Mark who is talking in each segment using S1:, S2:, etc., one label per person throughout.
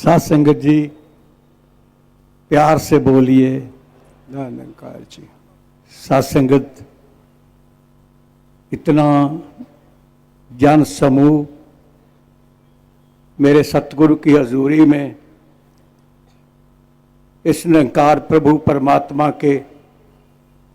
S1: साथ संगत जी प्यार से बोलिए।
S2: निरंकार जी।
S1: साथ संगत इतना जन समूह मेरे सतगुरु की हजूरी में इस निरंकार प्रभु परमात्मा के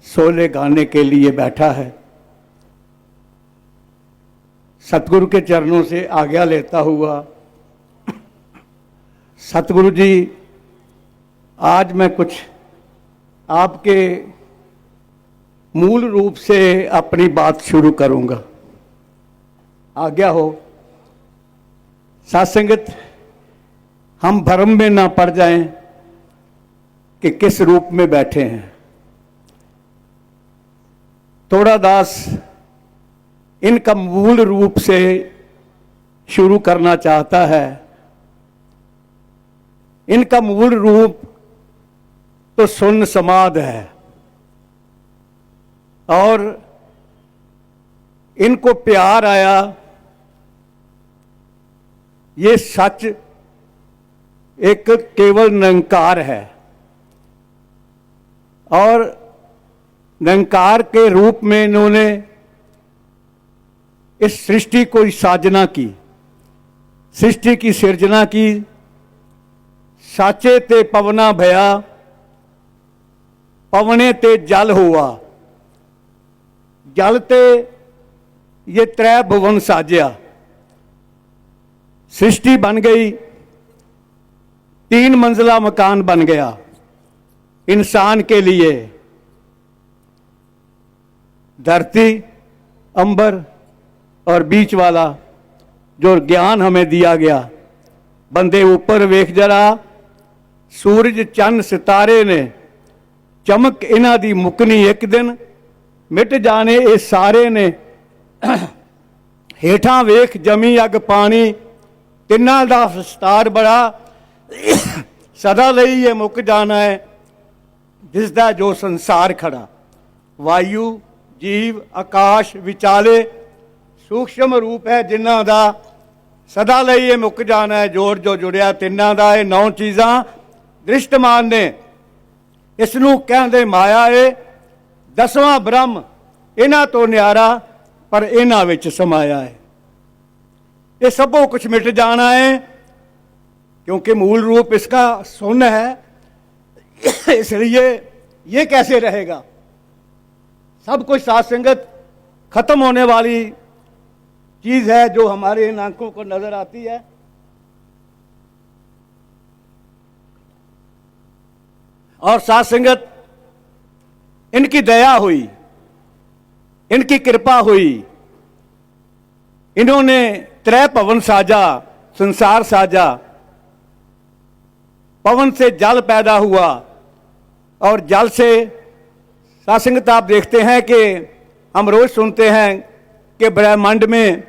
S1: सोले गाने के लिए बैठा है। सतगुरु के चरणों से आज्ञा लेता हुआ, सतगुरु जी आज मैं कुछ आपके मूल रूप से अपनी बात शुरू करूंगा, आज्ञा हो। सत्संगत, हम भ्रम में ना पड़ जाएं कि किस रूप में बैठे हैं। तोड़ा दास इनका मूल रूप से शुरू करना चाहता है। इनका मूल रूप तो सुन्न समाध है और इनको प्यार आया ये सच एक केवल निरंकार है और निरंकार के रूप में इन्होंने इस सृष्टि को साजना की, सृष्टि की सिर्जना की। साचे ते पवना भया, पवने ते जल हुआ, जल ते ये त्रै भुवन साजया। सृष्टि बन गई, 3 मंजिला मकान बन गया इंसान के लिए। धरती, अंबर और बीच वाला जो ज्ञान हमें दिया गया। बंदे ऊपर वेख जरा, सूरज चंद सितारे ने चमक इन्हां दी मुकनी एक दिन, मिट जाने ये सारे ने। हेठां वेख जमी अग पानी, तिन्हां दा विस्तार बड़ा, सदा लई ये मुक जाना है जिसदा जो संसार खड़ा। वायु, जीव, आकाश विचाले सूक्ष्म रूप है जिन्हां दा, सदा लई ये मुक जाना है जोड़ जो जुड़िया तिन्हां दा। ये 9 चीज़ां दृष्टमान ने, इसनूं कहंदे माया है। 10वां ब्रह्म इन्हां तो न्यारा पर इन्हां विच समाया है। ये सबो कुछ मिट जाना है क्योंकि मूल रूप इसका शून्य है। इसलिए ये कैसे रहेगा? सब कुछ साथ संगत खत्म होने वाली चीज है जो हमारे इन आंखों को नजर आती है। और साथ संगत इनकी दया हुई, इनकी कृपा हुई। इन्होंने त्रै भवन साजा, संसार साजा। पवन से जल पैदा हुआ और जल से साथ संगत आप देखते हैं कि हम रोज सुनते हैं कि ब्रह्मांड में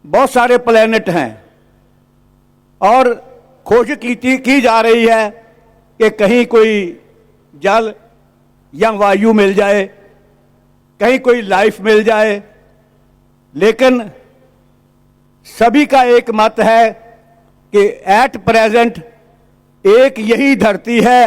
S1: बहुत सारे प्लैनेट हैं और खोज की जा रही है कि कहीं कोई जल या वायु मिल जाए, कहीं कोई लाइफ मिल जाए। लेकिन सभी का एक मत है कि एट प्रेजेंट एक यही धरती है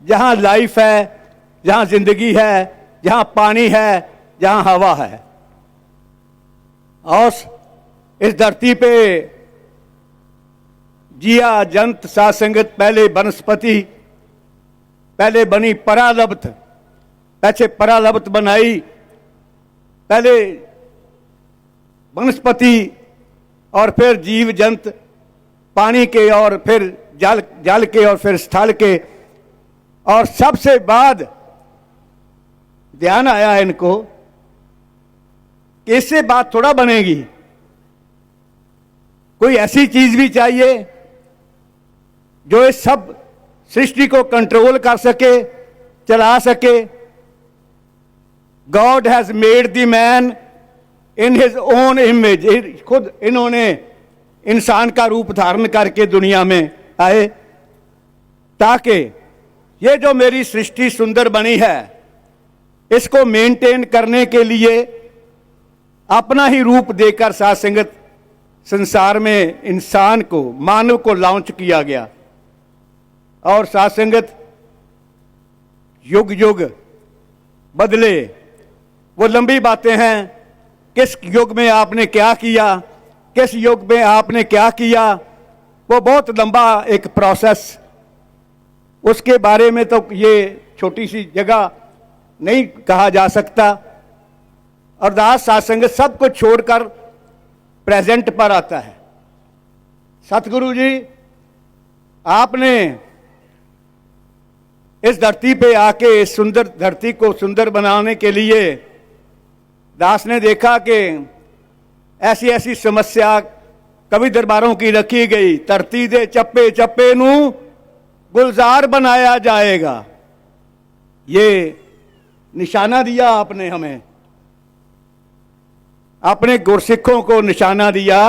S1: जहां लाइफ है, जहां जिंदगी है, जहां पानी है, जहां हवा है। और इस धरती पे जिया जंत साथ संगत, पहले वनस्पति, पहले बनी परालब्ध, पीछे परालब्ध बनाई, पहले वनस्पति और फिर जीव जंत पानी के और फिर जल के और फिर स्थल के। और सबसे बाद ध्यान आया इनको कि इससे बात थोड़ा बनेगी, कोई ऐसी चीज भी चाहिए जो इस सब सृष्टि को कंट्रोल कर सके, चला सके। God has made the man in his own image. खुद इन्होंने इंसान का रूप धारण करके दुनिया में आए ताकि ये जो मेरी सृष्टि सुंदर बनी है इसको मेंटेन करने के लिए अपना ही रूप देकर साथ संगत संसार में इंसान को, मानव को लॉन्च किया गया। और साथ संगत युग युग बदले, वो लंबी बातें हैं। किस युग में आपने क्या किया, किस युग में आपने क्या किया, वो बहुत लंबा एक प्रोसेस। उसके बारे में तो ये छोटी सी जगह नहीं कहा जा सकता। अरदास सत्संग सब कुछ छोड़कर प्रेजेंट पर आता है। सतगुरु जी, आपने इस धरती पे आके इस सुंदर धरती को सुंदर बनाने के लिए, दास ने देखा कि ऐसी ऐसी समस्या कवि दरबारों की रखी गई। धरती दे चप्पे चप्पे नू गुलजार बनाया जाएगा, ये निशाना दिया आपने हमें, अपने गुरसिखों को निशाना दिया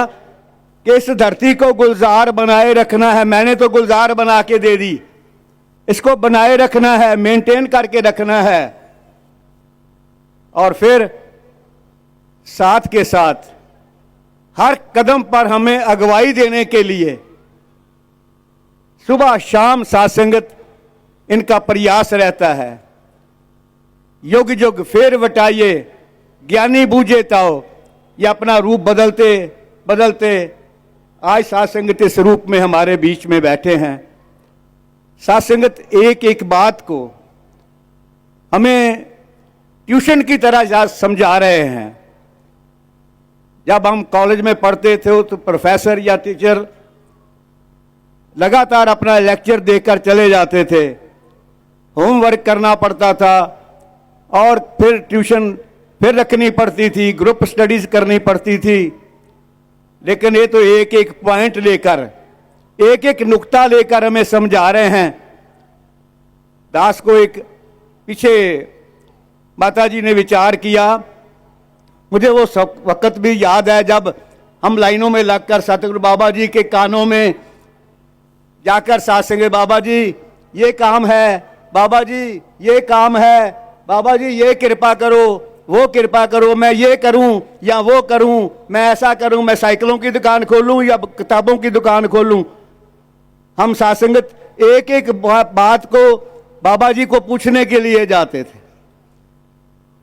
S1: कि इस धरती को गुलजार बनाए रखना है। मैंने तो गुलजार बना के दे दी, इसको बनाए रखना है, मेंटेन करके रखना है। और फिर साथ के साथ हर कदम पर हमें अगुवाई देने के लिए सुबह शाम सासंगत इनका प्रयास रहता है। युग युग फेर वटाइए, ज्ञानी बूझे ताओ। ये अपना रूप बदलते बदलते आज सासंगत इस रूप में हमारे बीच में बैठे हैं। सासंगत एक एक बात को हमें ट्यूशन की तरह समझा रहे हैं। जब हम कॉलेज में पढ़ते थे तो प्रोफेसर या टीचर लगातार अपना लेक्चर देकर चले जाते थे, होमवर्क करना पड़ता था और फिर ट्यूशन फिर रखनी पड़ती थी, ग्रुप स्टडीज करनी पड़ती थी। लेकिन ये तो एक एक पॉइंट लेकर, एक एक नुक्ता लेकर हमें समझा रहे हैं। दास को एक पीछे माता जी ने विचार किया, मुझे वो सब वक्त भी याद है जब हम लाइनों में लगकर सतगुरु बाबा जी के कानों में जाकर सासंगे, बाबा जी ये काम है, बाबा जी ये काम है, बाबा जी ये कृपा करो, वो कृपा करो, मैं ये करूं या वो करूं, मैं ऐसा करूं, मैं साइकिलों की दुकान खोलूं या किताबों की दुकान खोलूं। हम सासंगत एक एक बात को बाबा जी को पूछने के लिए जाते थे।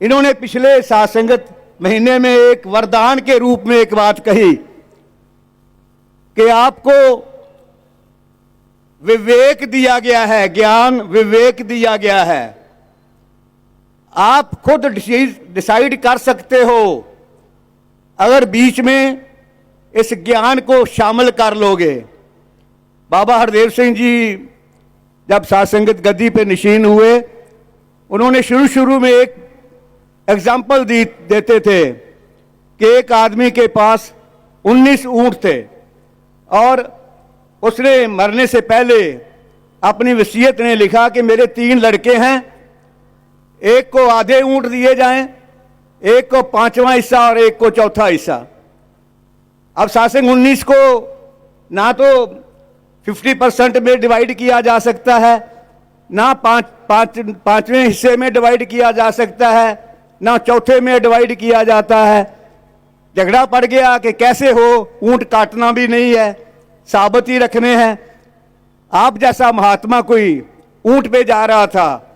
S1: इन्होंने पिछले सासंगत महीने में एक वरदान के रूप में एक बात कही कि आपको विवेक दिया गया है, ज्ञान विवेक दिया गया है। आप खुद डिसाइड कर सकते हो अगर बीच में इस ज्ञान को शामिल कर लोगे। बाबा हरदेव सिंह जी जब सासंगत गद्दी पे निशीन हुए, उन्होंने शुरू में एक एग्जाम्पल देते थे कि एक आदमी के पास 19 ऊंट थे और उसने मरने से पहले अपनी वसीयत ने लिखा कि मेरे 3 लड़के हैं, एक को आधे ऊंट दिए जाएं, एक को 5वां हिस्सा और एक को 4था हिस्सा। अब सासंग 19 को ना तो 50% में डिवाइड किया जा सकता है, ना पांचवें हिस्से में डिवाइड किया जा सकता है, ना चौथे में डिवाइड किया जाता है। झगड़ा पड़ गया कि कैसे हो, ऊंट काटना भी नहीं है, साबित ही रखने हैं। आप जैसा महात्मा कोई ऊंट पे जा रहा था,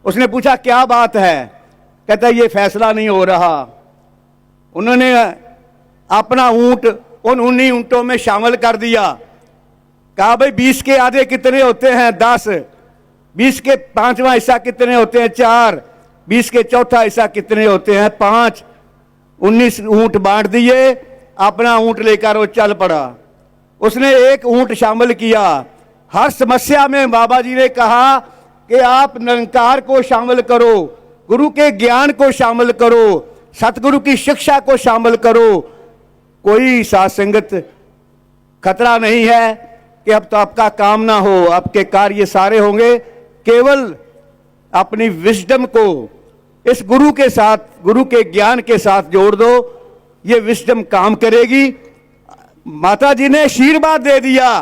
S1: उसने पूछा क्या बात है, कहता ये फैसला नहीं हो रहा। उन्होंने अपना ऊंट उन 19 ऊंटों में शामिल कर दिया। कहा भाई 20 के आधे कितने होते हैं, 10, 20 के 5वां हिस्सा कितने होते हैं, 4, 20 के 4था हिस्सा कितने होते हैं, 5। 19 ऊंट बांट दिए, अपना ऊंट लेकर वो चल पड़ा। उसने एक ऊंट शामिल किया। हर समस्या में बाबा जी ने कहा कि आप निरंकार को शामिल करो, गुरु के ज्ञान को शामिल करो, सतगुरु की शिक्षा को शामिल करो। कोई सासंगत खतरा नहीं है कि अब तो आपका काम ना हो, आपके कार्य सारे होंगे। केवल अपनी विजडम को इस गुरु के साथ, गुरु के ज्ञान के साथ जोड़ दो, ये विजडम काम करेगी। माता जी ने आशीर्वाद दे दिया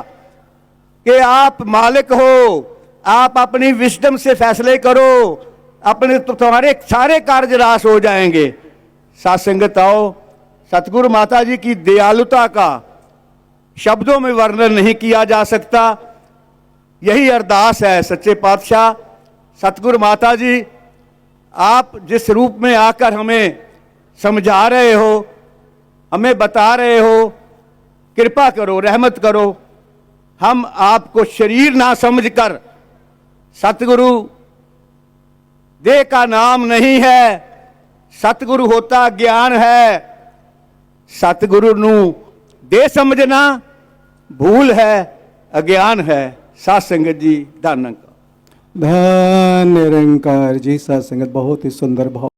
S1: कि आप मालिक हो, आप अपनी विजडम से फैसले करो, अपने तो तुम्हारे सारे कार्य रास हो जाएंगे। सासंगत आओ, सतगुरु माता जी की दयालुता का शब्दों में वर्णन नहीं किया जा सकता। यही अरदास है सच्चे पातशाह, सतगुरु माता जी, आप जिस रूप में आकर हमें समझा रहे हो, हमें बता रहे हो, कृपा करो, रहमत करो। हम आपको शरीर ना समझकर, सतगुरु देह का नाम नहीं है, सतगुरु होता ज्ञान है। सतगुरु नू देह समझना भूल है, अज्ञान है। साध संगत जी, धन
S2: धन निरंकार जी। साध संगत बहुत ही सुंदर भाव